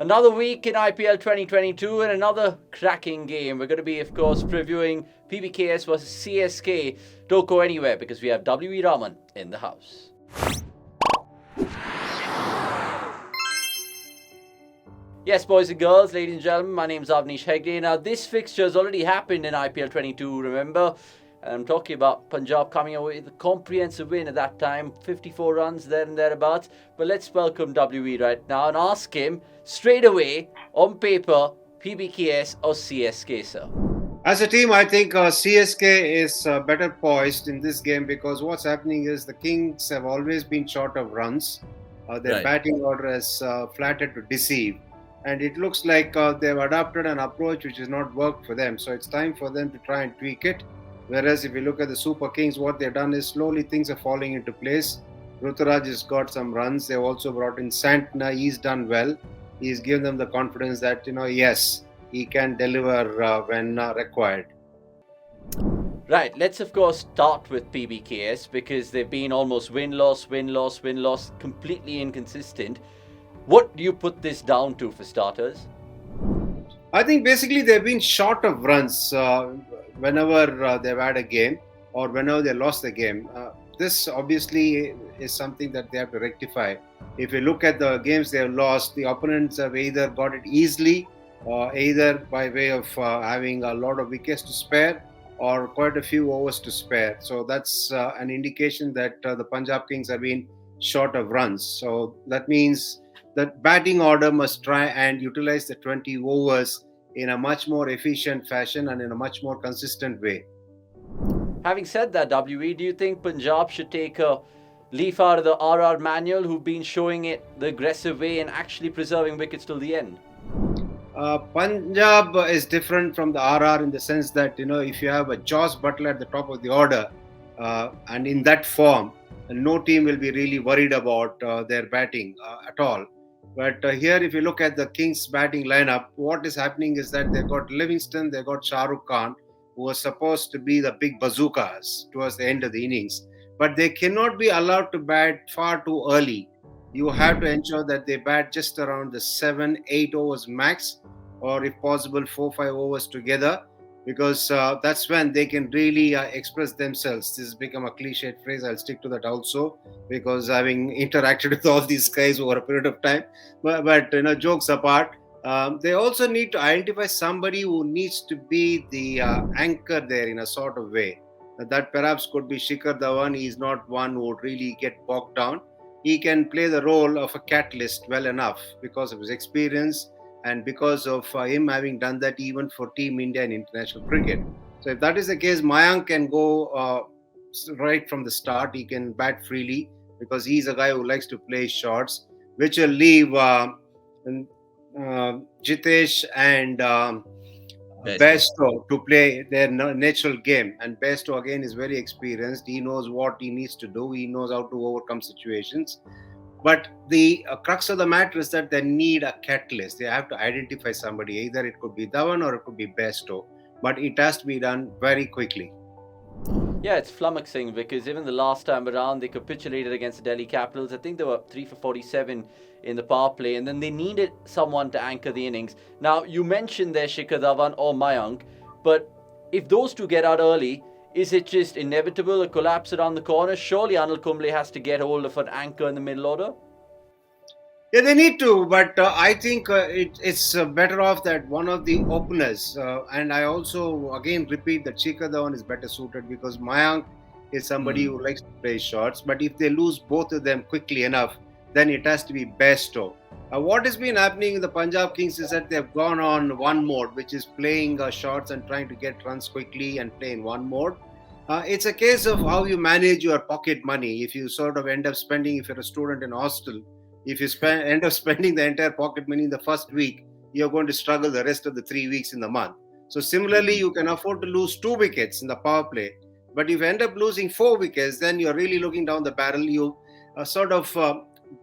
Another week in IPL 2022 and another cracking game. We're going to be, of course, previewing PBKS versus CSK. Don't go anywhere because we have WV Raman in the house. Yes, boys and girls, ladies and gentlemen, my name is Avnish Hegde. Now, this fixture has already happened in IPL 22, remember? And I'm talking about Punjab coming away with a comprehensive win at that time, 54 runs there and thereabouts. But let's welcome WV right now and ask him straight away, on paper, PBKS or CSK, sir? As a team, I think CSK is better poised in this game because what's happening is the Kings have always been short of runs. Their batting order has flattered to deceive. And it looks like they've adopted an approach which has not worked for them. So it's time for them to try and tweak it. Whereas if you look at the Super Kings, what they've done is slowly things are falling into place. Ruturaj has got some runs. They've also brought in Santner. He's done well. He's given them the confidence that, yes, he can deliver when required. Right, let's of course start with PBKS because they've been almost win-loss, completely inconsistent. What do you put this down to for starters? I think basically they've been short of runs whenever they've had a game or whenever they lost the game. This obviously is something that they have to rectify. If you look at the games they have lost, the opponents have either got it easily or either by way of having a lot of wickets to spare or quite a few overs to spare. So that's an indication that the Punjab Kings have been short of runs. So that means that batting order must try and utilize the 20 overs in a much more efficient fashion and in a much more consistent way. Having said that, WE, do you think Punjab should take a leaf out of the RR manual who've been showing it the aggressive way and actually preserving wickets till the end? Punjab is different from the RR in the sense that, if you have a Joss Butler at the top of the order and in that form, no team will be really worried about their batting at all. But here, if you look at the Kings batting lineup, what is happening is that they've got Livingston, they've got Shah Rukh Khan, who was supposed to be the big bazookas towards the end of the innings. But they cannot be allowed to bat far too early. You have to ensure that they bat just around the 7-8 overs max, or if possible, 4-5 overs together, because that's when they can really express themselves. This has become a cliched phrase. I'll stick to that also because having interacted with all these guys over a period of time. But jokes apart, they also need to identify somebody who needs to be the anchor there in a sort of way. That perhaps could be Shikhar Dhawan. He's not one who would really get bogged down. He can play the role of a catalyst well enough because of his experience and because of him having done that even for Team India in international cricket. So if that is the case, Mayank can go right from the start. He can bat freely because he's a guy who likes to play shots, which will leave Jitesh and Bairstow to play their natural game. And Bairstow again is very experienced. He knows what he needs to do. He knows how to overcome situations. But the crux of the matter is that they need a catalyst. They have to identify somebody. Either it could be Dhawan or it could be Bairstow. But it has to be done very quickly. Yeah, it's flummoxing because even the last time around, they capitulated against the Delhi Capitals. I think they were 3 for 47 in the power play, and then they needed someone to anchor the innings. Now, you mentioned there Shikhar Dhawan or Mayank, but if those two get out early, is it just inevitable, a collapse around the corner? Surely Anil Kumble has to get hold of an anchor in the middle order? Yeah, they need to, but I think it's better off that one of the openers, and I also again repeat that Shikhar Dhawan is better suited because Mayank is somebody who likes to play shots, but if they lose both of them quickly enough, then it has to be Bairstow. What has been happening in the Punjab Kings is that they've gone on one mode, which is playing shots and trying to get runs quickly and play in one mode. It's a case of how you manage your pocket money. If you sort of end up spending, if you're a student in hostel, if you end up spending the entire pocket money in the first week, you're going to struggle the rest of the 3 weeks in the month. So similarly, you can afford to lose 2 wickets in the power play. But if you end up losing 4 wickets, then you're really looking down the barrel. You sort of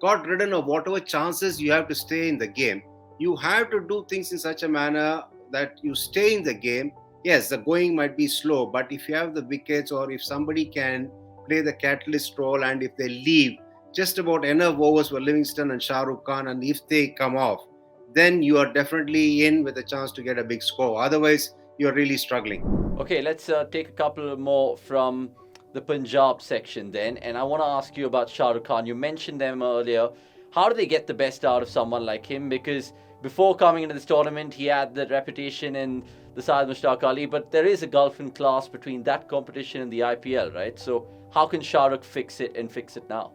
got rid of whatever chances you have to stay in the game. You have to do things in such a manner that you stay in the game. Yes, the going might be slow, but if you have the wickets or if somebody can play the catalyst role and if they leave just about enough overs for Livingston and Shah Rukh Khan, and if they come off, then you are definitely in with a chance to get a big score. Otherwise, you're really struggling. Okay, let's take a couple more from the Punjab section then. And I want to ask you about Shah Rukh Khan. You mentioned them earlier. How do they get the best out of someone like him? Because before coming into this tournament, he had the reputation in the side Mushtaq Ali, but there is a gulf in class between that competition and the IPL, right? So how can Shah Rukh fix it and fix it now?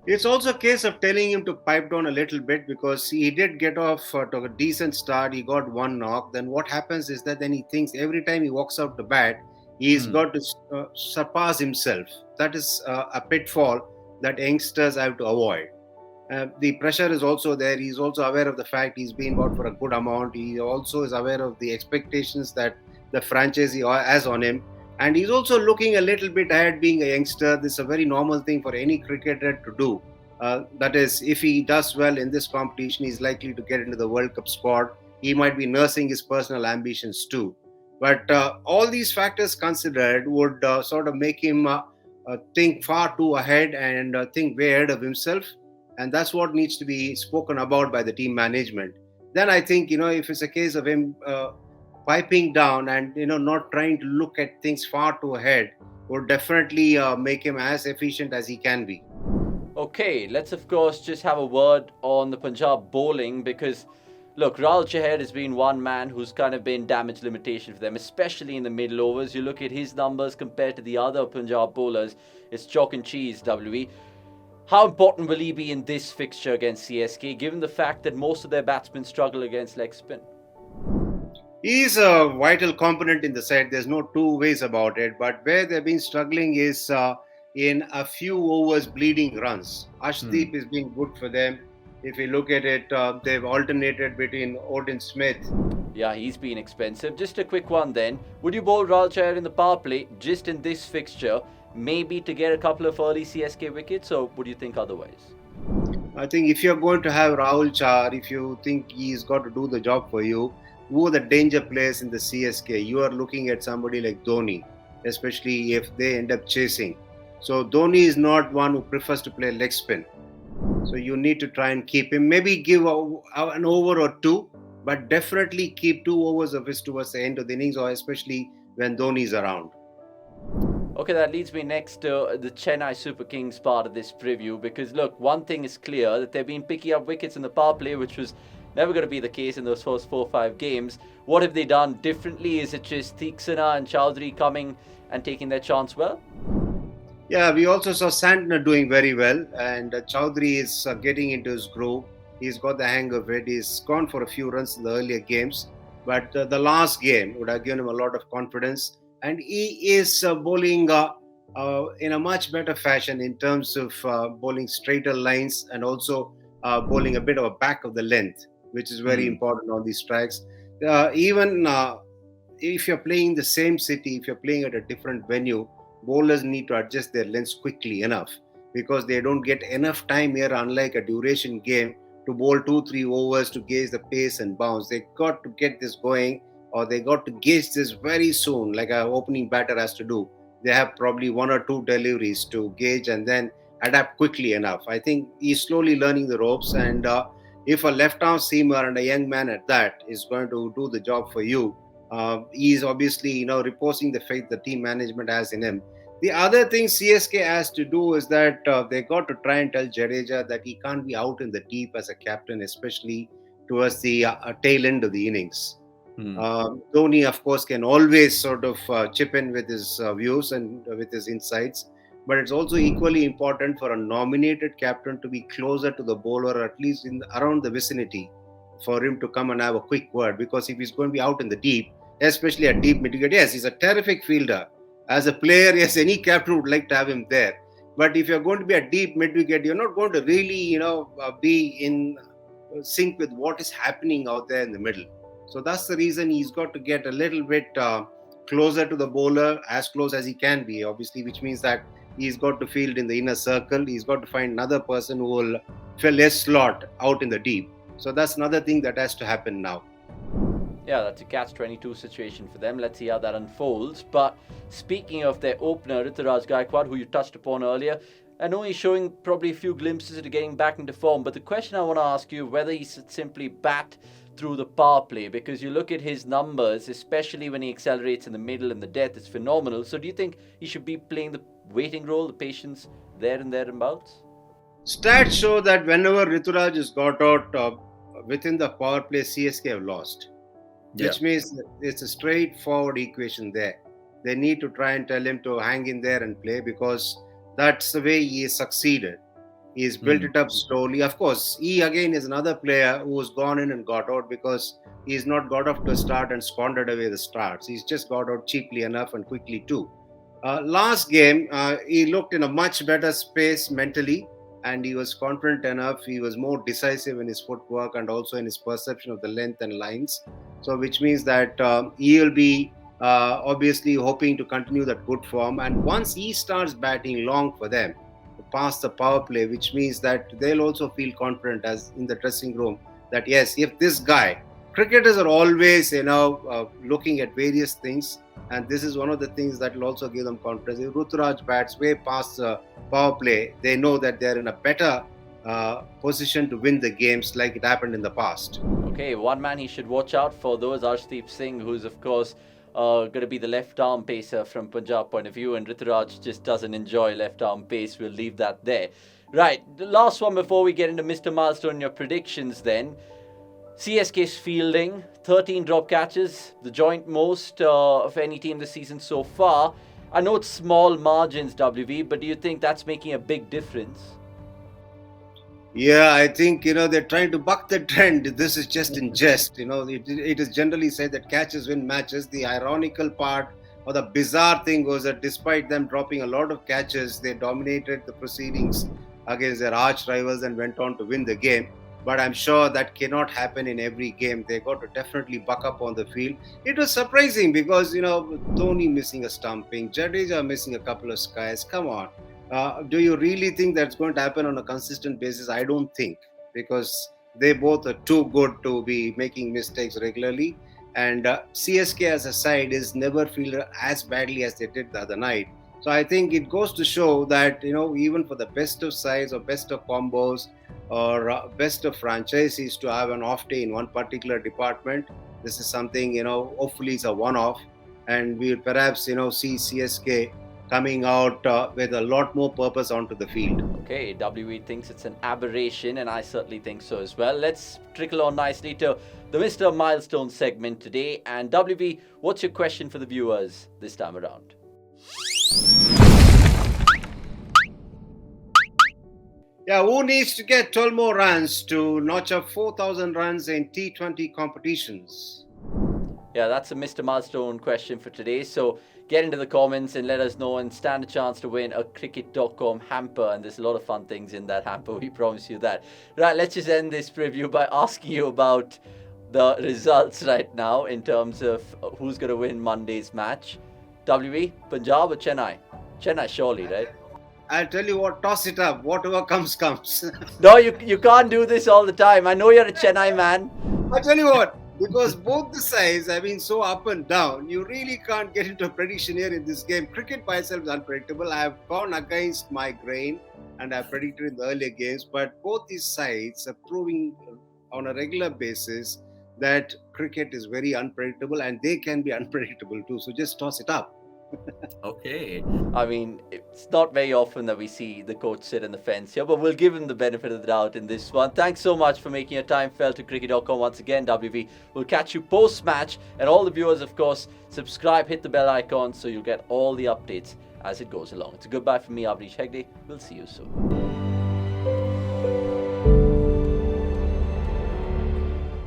It's also a case of telling him to pipe down a little bit, because he did get off to a decent start. He got one knock. Then what happens is that then he thinks every time he walks out the bat, he's got to surpass himself. That is a pitfall that youngsters have to avoid. The pressure is also there. He's also aware of the fact he's been bought for a good amount. He also is aware of the expectations that the franchisee has on him. And he's also looking a little bit ahead, being a youngster. This is a very normal thing for any cricketer to do. That is, if he does well in this competition, he's likely to get into the World Cup squad. He might be nursing his personal ambitions too. But all these factors considered would sort of make him think far too ahead and think way ahead of himself. And that's what needs to be spoken about by the team management. Then I think, if it's a case of him piping down and not trying to look at things far too ahead, would definitely make him as efficient as he can be. Okay, let's of course just have a word on the Punjab bowling, because look, Rahul Chahar has been one man who's kind of been damage limitation for them, especially in the middle overs. You look at his numbers compared to the other Punjab bowlers, it's chalk and cheese, WV. How important will he be in this fixture against CSK, given the fact that most of their batsmen struggle against leg spin? He's a vital component in the side. There's no two ways about it. But where they've been struggling is in a few overs bleeding runs. Ashdeep has been good for them. If you look at it, they've alternated between Odin Smith. Yeah, he's been expensive. Just a quick one then. Would you bowl Rahul Chahar in the power play just in this fixture, maybe to get a couple of early CSK wickets, or would you think otherwise? I think if you're going to have Rahul Chahar, if you think he's got to do the job for you, who are the danger players in the CSK? You are looking at somebody like Dhoni, especially if they end up chasing. So Dhoni is not one who prefers to play leg spin. So you need to try and keep him. Maybe give an over or two, but definitely keep 2 overs of his towards the end of the innings, or especially when Dhoni is around. Okay, that leads me next to the Chennai Super Kings part of this preview, because look, one thing is clear, that they've been picking up wickets in the power play, which was never going to be the case in those first 4-5 games. What have they done differently? Is it just Theeksana and Chowdhury coming and taking their chance well? Yeah, we also saw Santner doing very well, and Chowdhury is getting into his groove. He's got the hang of it. He's gone for a few runs in the earlier games, but the last game would have given him a lot of confidence. And he is bowling in a much better fashion in terms of bowling straighter lines, and also bowling a bit of a back of the length, which is very important on these strikes. Even if you're playing in the same city, if you're playing at a different venue, bowlers need to adjust their lengths quickly enough, because they don't get enough time here, unlike a duration game, to bowl 2-3 overs to gauge the pace and bounce. They got to get this going, or they got to gauge this very soon, like an opening batter has to do. They have probably 1 or 2 deliveries to gauge and then adapt quickly enough. I think he's slowly learning the ropes, and if a left-arm seamer and a young man at that is going to do the job for you, he's obviously reposing the faith the team management has in him. The other thing CSK has to do is that they got to try and tell Jadeja that he can't be out in the deep as a captain, especially towards the tail end of the innings. Dhoni, of course, can always sort of chip in with his views and with his insights, but it's also equally important for a nominated captain to be closer to the bowler, or at least around the vicinity, for him to come and have a quick word. Because if he's going to be out in the deep, especially a deep mid-wicket, yes, he's a terrific fielder. As a player, yes, any captain would like to have him there. But if you're going to be a deep mid-wicket, you're not going to really, be in sync with what is happening out there in the middle. So that's the reason he's got to get a little bit closer to the bowler, as close as he can be, obviously, which means that he's got to field in the inner circle. He's got to find another person who will fill his slot out in the deep. So that's another thing that has to happen now. Yeah, that's a catch-22 situation for them. Let's see how that unfolds. But speaking of their opener, Ruturaj Gaikwad, who you touched upon earlier, I know he's showing probably a few glimpses of getting back into form, but the question I want to ask you, whether he should simply bat through the power play, because you look at his numbers, especially when he accelerates in the middle and the depth, it's phenomenal. So do you think he should be playing the waiting role, the patience there and thereabouts? Stats show that whenever Rituraj is got out within the power play, CSK have lost, which means that it's a straightforward equation there. They need to try and tell him to hang in there and play, because that's the way he has succeeded. He's built it up slowly. Of course, he again is another player who's gone in and got out because he's not got off to a start and squandered away the starts. He's just got out cheaply enough and quickly too. Last game, he looked in a much better space mentally, and he was confident enough. He was more decisive in his footwork and also in his perception of the length and lines. So, which means that he will be obviously hoping to continue that good form. And once he starts batting long for them, past the power play, which means that they'll also feel confident as in the dressing room that yes, if this guy, cricketers are always looking at various things, and this is one of the things that will also give them confidence. If Ruturaj bats way past the power play, they know that they're in a better position to win the games like it happened in the past. Okay, one man he should watch out for though is Arshdeep Singh, who's of course going to be the left arm pacer from Punjab point of view, and Rituraj just doesn't enjoy left arm pace. We'll leave that there. Right, the last one before we get into Mr. Milestone, your predictions then. CSK's fielding, 13 drop catches, the joint most of any team this season so far. I know it's small margins, WV, but do you think that's making a big difference? Yeah, I think, they're trying to buck the trend. This is just in jest. It is generally said that catches win matches. The ironical part or the bizarre thing was that despite them dropping a lot of catches, they dominated the proceedings against their arch rivals and went on to win the game. But I'm sure that cannot happen in every game. They got to definitely buck up on the field. It was surprising because, Dhoni missing a stumping, Jadeja missing a couple of skies. Come on. Do you really think that's going to happen on a consistent basis? I don't think, because they both are too good to be making mistakes regularly. And CSK as a side is never fielded as badly as they did the other night. So I think it goes to show that, even for the best of sides or best of combos or best of franchises to have an off day in one particular department, this is something, hopefully it's a one-off. And we'll perhaps, see CSK coming out with a lot more purpose onto the field. Okay, WV thinks it's an aberration, and I certainly think so as well. Let's trickle on nicely to the Mr. Milestone segment today. And WV, what's your question for the viewers this time around? Yeah, who needs to get 12 more runs to notch up 4,000 runs in T20 competitions? Yeah, that's a Mr. Milestone question for today. So get into the comments and let us know and stand a chance to win a cricket.com hamper. And there's a lot of fun things in that hamper, we promise you that. Right, let's just end this preview by asking you about the results right now in terms of who's going to win Monday's match. WV, Punjab or Chennai? Chennai surely, right? I'll tell you what, toss it up. Whatever comes. No, you can't do this all the time. I know you're a Chennai man. I'll tell you what. Because both the sides have been so up and down, you really can't get into a prediction here in this game. Cricket by itself is unpredictable. I have gone against my grain and I've predicted in the earlier games, but both these sides are proving on a regular basis that cricket is very unpredictable and they can be unpredictable too. So just toss it up. Okay. I mean, it's not very often that we see the coach sit on the fence here, but we'll give him the benefit of the doubt in this one. Thanks so much for making your time felt to cricket.com once again, WV. We'll catch you post-match, and all the viewers, of course, subscribe, hit the bell icon so you'll get all the updates as it goes along. It's a goodbye from me, Avnish Hegde. We'll see you soon.